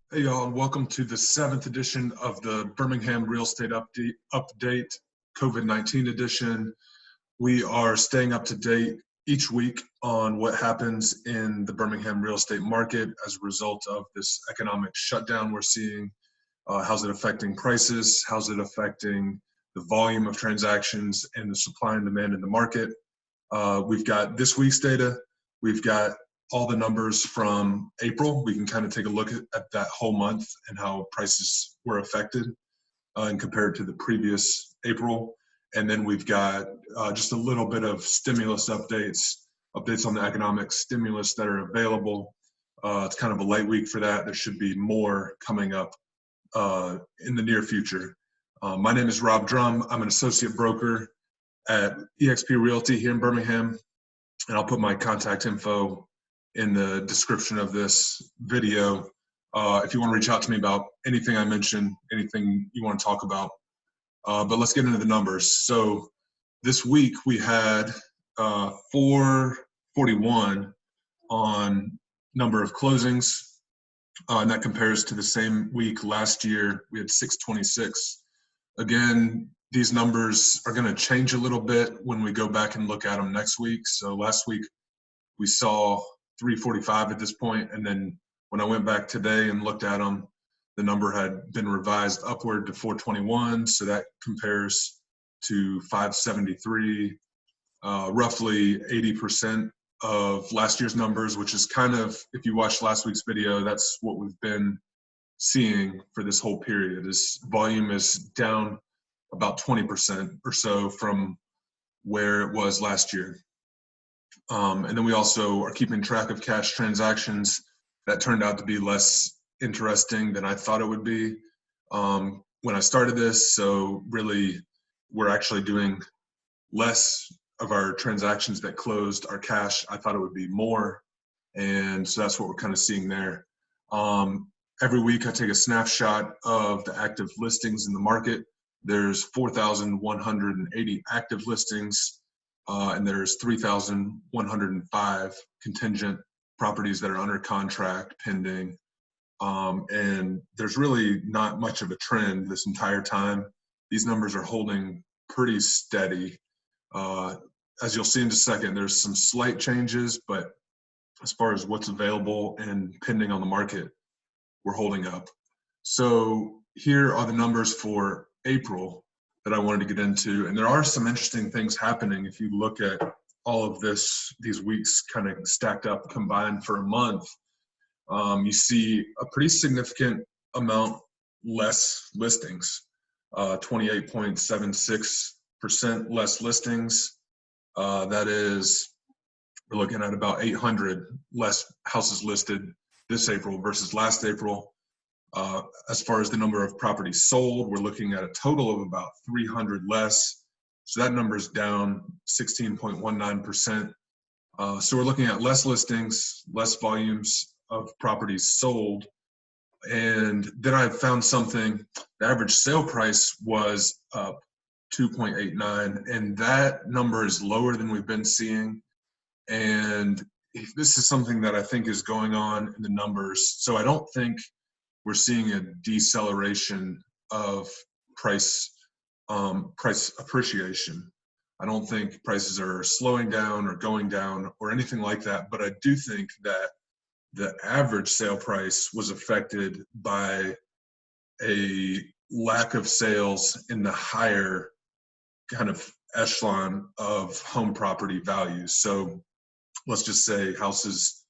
Hey y'all, and welcome to the 7th edition of the Birmingham Real Estate Update COVID-19 edition. We are staying up to date each week on what happens in the Birmingham real estate market as a result of this economic shutdown we're seeing. How's it affecting prices? How's it affecting the volume of transactions and the supply and demand in the market? We've got this week's data. We've got all the numbers from April. We can kind of take a look at that whole month and how prices were affected and compare it to the previous April. And then we've got just a little bit of stimulus updates on the economic stimulus that are available. It's kind of a light week for that. There should be more coming up in the near future. My name is Rob Drum. I'm an associate broker at eXp Realty here in Birmingham, and I'll put my contact info in the description of this video. If you want to reach out to me about anything I mentioned, anything you want to talk about. But let's get into the numbers. So this week we had 441 on number of closings, and that compares to the same week last year. We had 626. Again, these numbers are going to change a little bit when we go back and look at them next week. So last week we saw 345 at this point, and then when I went back today and looked at them, the number had been revised upward to 421, so that compares to 573, roughly 80% of last year's numbers, which is kind of, if you watched last week's video, that's what we've been seeing for this whole period. Is volume is down about 20% or so from where it was last year. And then we also are keeping track of cash transactions. That turned out to be less interesting than I thought it would be when I started this. So really, we're actually doing less of our transactions that closed are cash. I thought it would be more. And so that's what we're kind of seeing there. Every week I take a snapshot of the active listings in the market. There's 4,180 active listings. And there's 3,105 contingent properties that are under contract, pending. And there's really not much of a trend this entire time. These numbers are holding pretty steady. As you'll see in just a second, there's some slight changes, but as far as what's available and pending on the market, we're holding up. So here are the numbers for April that I wanted to get into, and there are some interesting things happening. If you look at all of these weeks kind of stacked up, combined for a month, you see a pretty significant amount less listings, 28.76% less listings. That is, we're looking at about 800 less houses listed this April versus last April. As far as the number of properties sold, we're looking at a total of about 300 less. So that number is down 16.19%. So we're looking at less listings, less volumes of properties sold. And then I found something, the average sale price was up 2.89, and that number is lower than we've been seeing. And this is something that I think is going on in the numbers. So I don't think we're seeing a deceleration of price appreciation. I don't think prices are slowing down or going down or anything like that, but I do think that the average sale price was affected by a lack of sales in the higher kind of echelon of home property values. So let's just say houses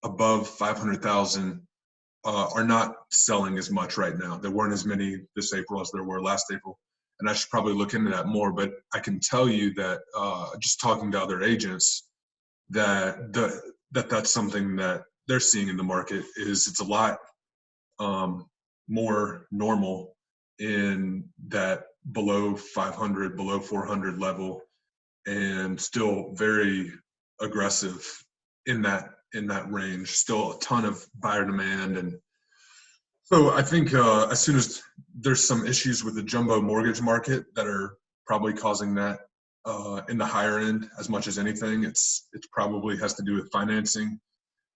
above 500,000 are not selling as much right now. There weren't as many this April as there were last April. And I should probably look into that more, but I can tell you that just talking to other agents, that's something that they're seeing in the market is it's a lot more normal in that below 500, below 400 level, and still very aggressive in that range. Still a ton of buyer demand. And so I think as soon as there's some issues with the jumbo mortgage market that are probably causing that in the higher end as much as anything, it's probably has to do with financing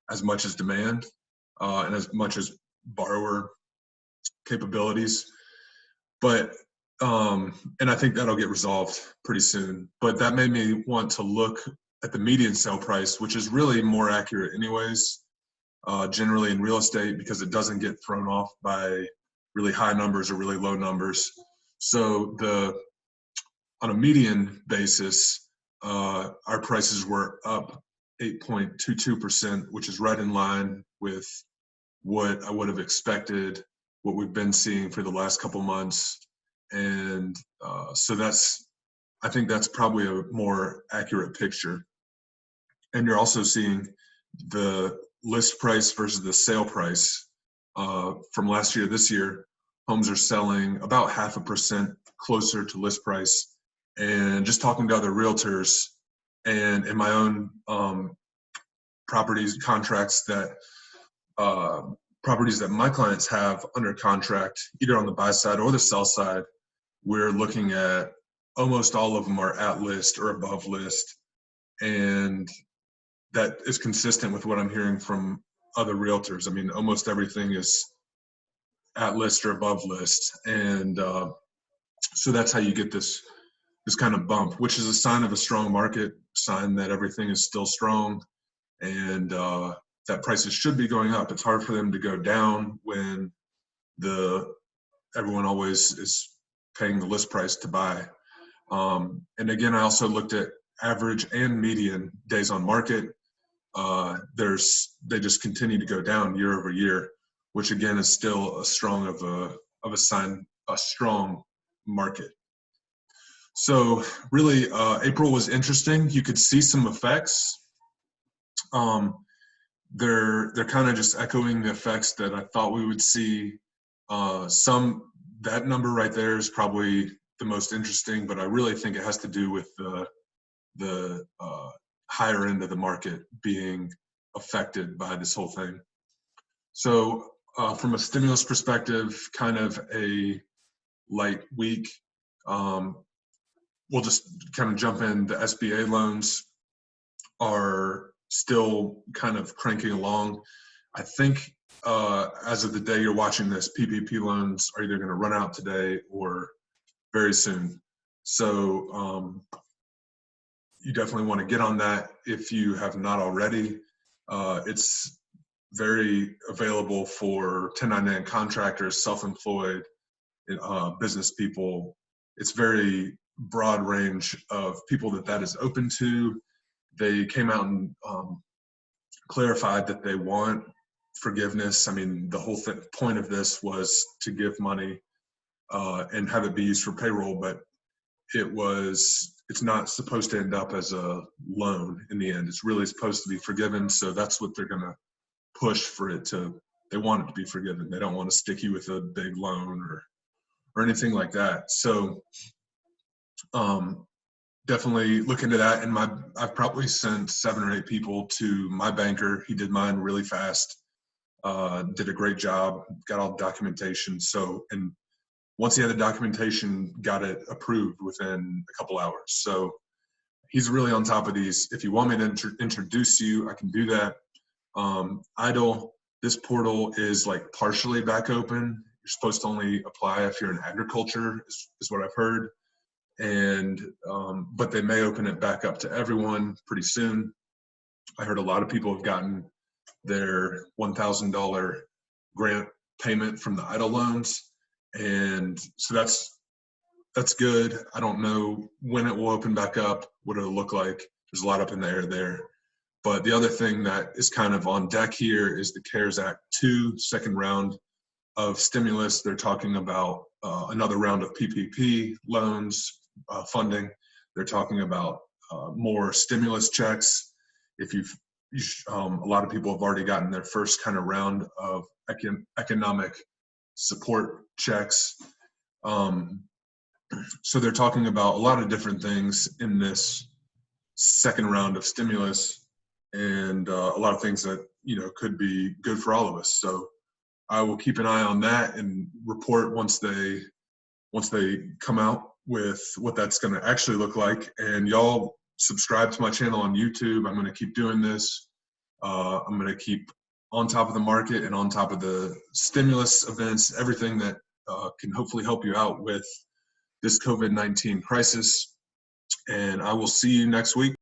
as much as demand and as much as borrower capabilities. But and I think that'll get resolved pretty soon. But that made me want to look at the median sale price, which is really more accurate anyways, generally in real estate, because it doesn't get thrown off by really high numbers or really low numbers. So on a median basis, our prices were up 8.22%, which is right in line with what I would have expected, what we've been seeing for the last couple months. And so I think that's probably a more accurate picture. And you're also seeing the list price versus the sale price from last year. This year, homes are selling about 0.5% closer to list price. And just talking to other realtors and in my own properties contracts that properties that my clients have under contract, either on the buy side or the sell side, we're looking at almost all of them are at list or above list. And that is consistent with what I'm hearing from other realtors. I mean, almost everything is at list or above list. And so that's how you get this kind of bump, which is a sign of a strong market, sign that everything is still strong, and that prices should be going up. It's hard for them to go down when everyone always is paying the list price to buy. And again, I also looked at average and median days on market. They just continue to go down year over year, which again is still a strong a strong market. So really, April was interesting. You could see some effects. They're kind of just echoing the effects that I thought we would see. That number right there is probably the most interesting, but I really think it has to do with the higher end of the market being affected by this whole thing. So from a stimulus perspective, kind of a light week. We'll just kind of jump in. The SBA loans are still kind of cranking along. I think as of the day you're watching this, PPP loans are either going to run out today or very soon. So you definitely want to get on that if you have not already. It's very available for 1099 contractors, self-employed, business people. It's very broad range of people that is open to. They came out and clarified that they want forgiveness. I mean, the whole point of this was to give money and have it be used for payroll, but it's not supposed to end up as a loan in the end. It's really supposed to be forgiven. So that's what they're going to push for it to. They want it to be forgiven. They don't want to stick you with a big loan or anything like that. So definitely look into that. And I've probably sent 7 or 8 people to my banker. He did mine really fast, did a great job, got all the documentation. So, and once he had the documentation, got it approved within a couple hours. So he's really on top of these. If you want me to introduce you, I can do that. Idle, this portal is like partially back open. You're supposed to only apply if you're in agriculture, is what I've heard. And but they may open it back up to everyone pretty soon. I heard a lot of people have gotten their $1,000 grant payment from the idle loans, and so that's good. I don't know when it will open back up, what it'll look like. There's a lot up in the air there. But the other thing that is kind of on deck here is the CARES Act 2 second round of stimulus. They're talking about another round of PPP loans funding. They're talking about more stimulus checks. If a lot of people have already gotten their first kind of round of economic support checks. So they're talking about a lot of different things in this second round of stimulus, and a lot of things that could be good for all of us. So I will keep an eye on that and report once they come out with what that's going to actually look like. And y'all subscribe to my channel on YouTube. I'm going to keep doing this. I'm going to keep on top of the market and on top of the stimulus events, everything that can hopefully help you out with this COVID-19 crisis. And I will see you next week.